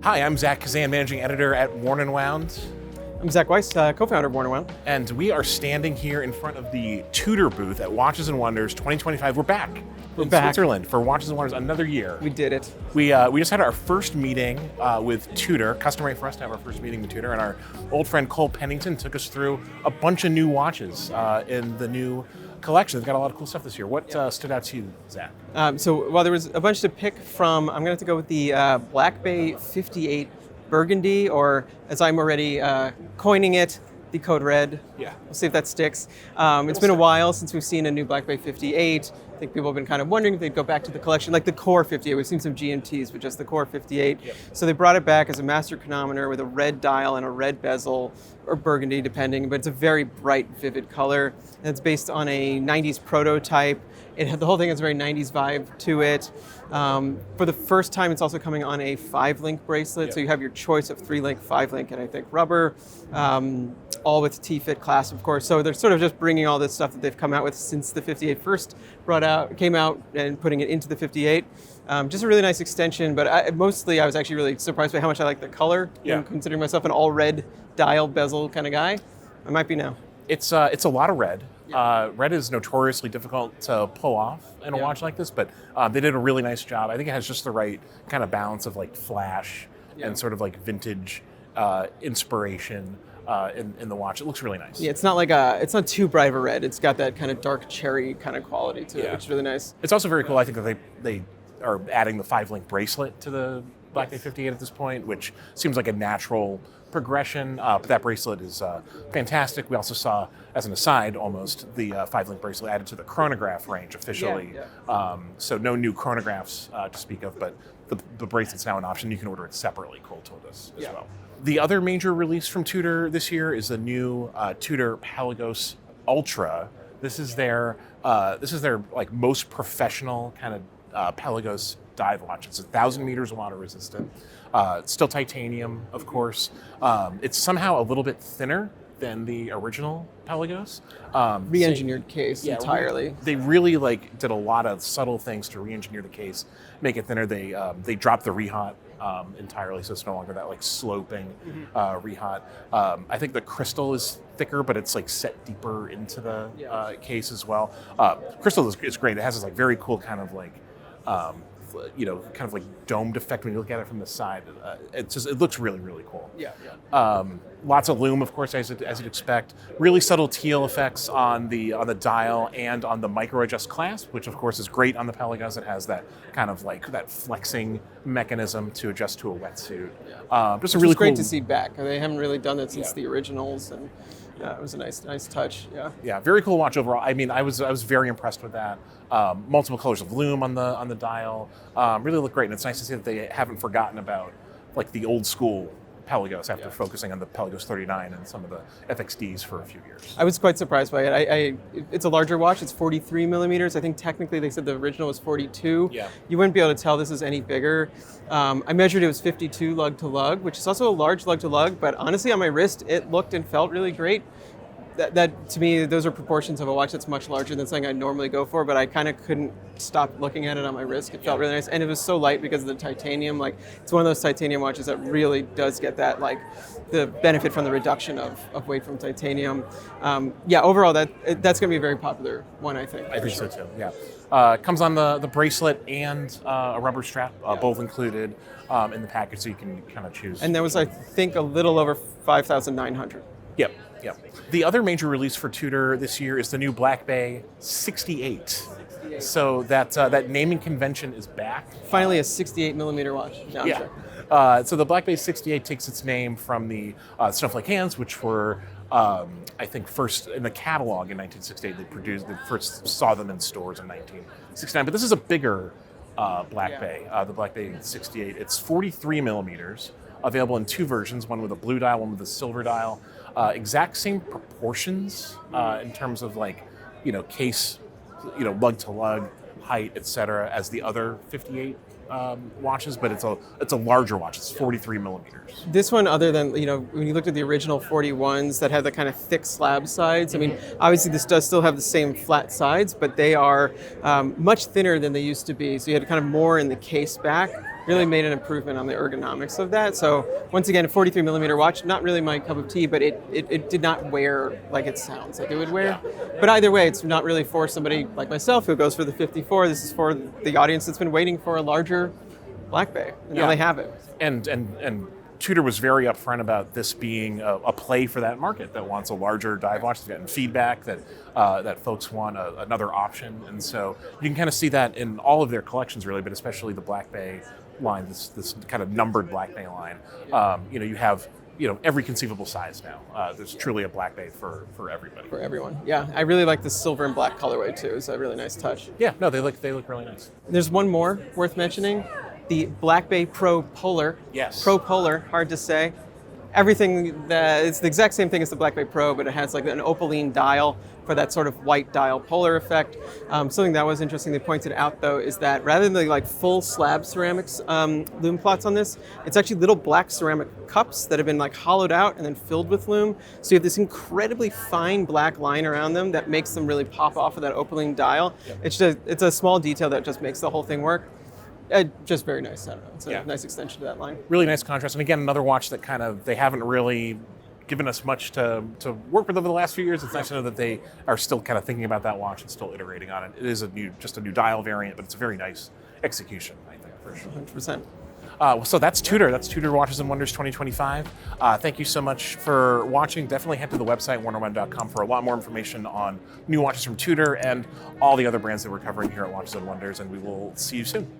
Hi, I'm Zach Kazan, managing editor at Worn & Wound. I'm Zach Weiss, co-founder of Worn & Wound. And we are standing here in front of the Tudor booth at Watches & Wonders 2025. We're back in Switzerland for Watches & Wonders another year. We did it. We just had our first meeting with Tudor, customary for us to have our first meeting with Tudor, and our old friend Cole Pennington took us through a bunch of new watches in the new collection. They've got a lot of cool stuff this year. What stood out to you, Zach? So while there was a bunch to pick from, I'm going to have to go with the Black Bay 58 Burgundy, or as I'm already coining it, the Code Red. Yeah. We'll see if that sticks. It's been a while since we've seen a new Black Bay 58. I think people have been kind of wondering if they'd go back to the collection, like the core 58. We've seen some GMTs, but just the core 58. Yep. So they brought it back as a master chronometer with a red dial and a red bezel, or burgundy depending, but it's a very bright, vivid color. And it's based on a 90s prototype. The whole thing has a very 90s vibe to it. For the first time, it's also coming on a 5-link bracelet. Yep. So you have your choice of 3-link, 5-link, and I think rubber, all with T-fit clasp, of course. So they're sort of just bringing all this stuff that they've come out with since the 58 first came out and putting it into the 58. Just a really nice extension, but I was actually really surprised by how much I like the color. Yeah. Considering myself an all-red dial bezel kind of guy. I might be now. It's a lot of red. Red is notoriously difficult to pull off in a Yeah. watch like this, but they did a really nice job. I think it has just the right kind of balance of like flash and sort of like vintage inspiration in the watch. It looks really nice. Yeah, it's not not too bright of a red. It's got that kind of dark cherry kind of quality to it, which is really nice. It's also very cool. I think that they are adding the 5-link bracelet to the Black Bay 58 at this point, which seems like a natural progression. But that bracelet is fantastic. We also saw, as an aside, almost the 5-link bracelet added to the chronograph range officially. Yeah. So no new chronographs to speak of, but the bracelet's now an option. You can order it separately, Cole told us as well. The other major release from Tudor this year is the new Tudor Pelagos Ultra. This is their like most professional kind of Pelagos dive watch. It's 1,000 meters water resistant. Still titanium, of course. It's somehow a little bit thinner than the original Pelagos. Re-engineered case entirely. They really did a lot of subtle things to re-engineer the case, make it thinner. They dropped the rehot entirely, so it's no longer that sloping rehot. I think the crystal is thicker, but it's set deeper into the case as well. Crystal is great. It has this very cool kind of domed effect when you look at it from the side. It looks really, really cool. Lots of lume, of course, as you'd expect. Really subtle teal effects on the dial and on the micro adjust clasp, which of course is great on the Pelagos. It has that kind of that flexing mechanism to adjust to a wetsuit. Just a really great cool to see back. They haven't really done that since the originals, and it was a nice touch. Yeah, very cool watch overall. I mean, I was very impressed with that. Multiple colors of lume on the dial. Really look great, and it's nice to see that they haven't forgotten about the old school Pelagos after focusing on the Pelagos 39 and some of the FXDs for a few years. I was quite surprised by it. It's a larger watch. It's 43 millimeters. I think technically they said the original was 42. Yeah. You wouldn't be able to tell this is any bigger. I measured it was 52 lug to lug, which is also a large lug to lug, but honestly on my wrist it looked and felt really great. That to me, those are proportions of a watch that's much larger than something I normally go for, but I kind of couldn't stop looking at it on my wrist. It felt really nice, and it was so light because of the titanium. It's one of those titanium watches that really does get that the benefit from the reduction of weight from titanium. Overall that's going to be a very popular one, I think. I think so too. Yeah, comes on the bracelet and a rubber strap, both included in the package, so you can kind of choose. And that was, I think, a little over 5,900. Yep. The other major release for Tudor this year is the new Black Bay 68. So that naming convention is back. Finally, a 68 millimeter watch. No, so the Black Bay 68 takes its name from the Snowflake hands, which were, I think, first in the catalog in 1968. They first saw them in stores in 1969. But this is a bigger Black Bay, the Black Bay 68. It's 43 millimeters, available in two versions, one with a blue dial, one with a silver dial. Exact same proportions in terms of case, lug to lug, height, etc., as the other 58 watches, but it's a larger watch. It's 43 millimeters. This one, other than when you looked at the original 41s that had the kind of thick slab sides, I mean, obviously this does still have the same flat sides, but they are much thinner than they used to be. So you had kind of more in the case back. really made an improvement on the ergonomics of that. So once again, a 43 millimeter watch, not really my cup of tea, but it did not wear like it sounds like it would wear. But either way, it's not really for somebody like myself who goes for the 54. This is for the audience that's been waiting for a larger Black Bay, and now they have it. And Tudor was very upfront about this being a play for that market that wants a larger dive watch. They've gotten feedback that folks want another option, and so you can kind of see that in all of their collections, really, but especially the Black Bay line, this kind of numbered Black Bay line. You have every conceivable size now. There's truly a Black Bay for everybody. For everyone, yeah. I really like the silver and black colorway too. It's a really nice touch. Yeah, no, they look really nice. There's one more worth mentioning. The Black Bay Pro Polar. Yes. Pro Polar, hard to say. Everything it's the exact same thing as the Black Bay Pro, but it has like an opaline dial for that sort of white dial polar effect. Something that was interesting they pointed out though is that rather than the like full slab ceramics lume plots on this, it's actually little black ceramic cups that have been like hollowed out and then filled with lume. So you have this incredibly fine black line around them that makes them really pop off of that opaline dial. Yep. It's a small detail that just makes the whole thing work. Just very nice. I don't know. It's a nice extension to that line. Really nice contrast. And again, another watch that kind of, they haven't really given us much to work with over the last few years. It's nice to know that they are still kind of thinking about that watch and still iterating on it. It is just a new dial variant, but it's a very nice execution, I think, for sure. 100%. So that's Tudor. That's Tudor Watches and Wonders 2025. Thank you so much for watching. Definitely head to the website, warnerweb.com, for a lot more information on new watches from Tudor and all the other brands that we're covering here at Watches and Wonders, and we will see you soon.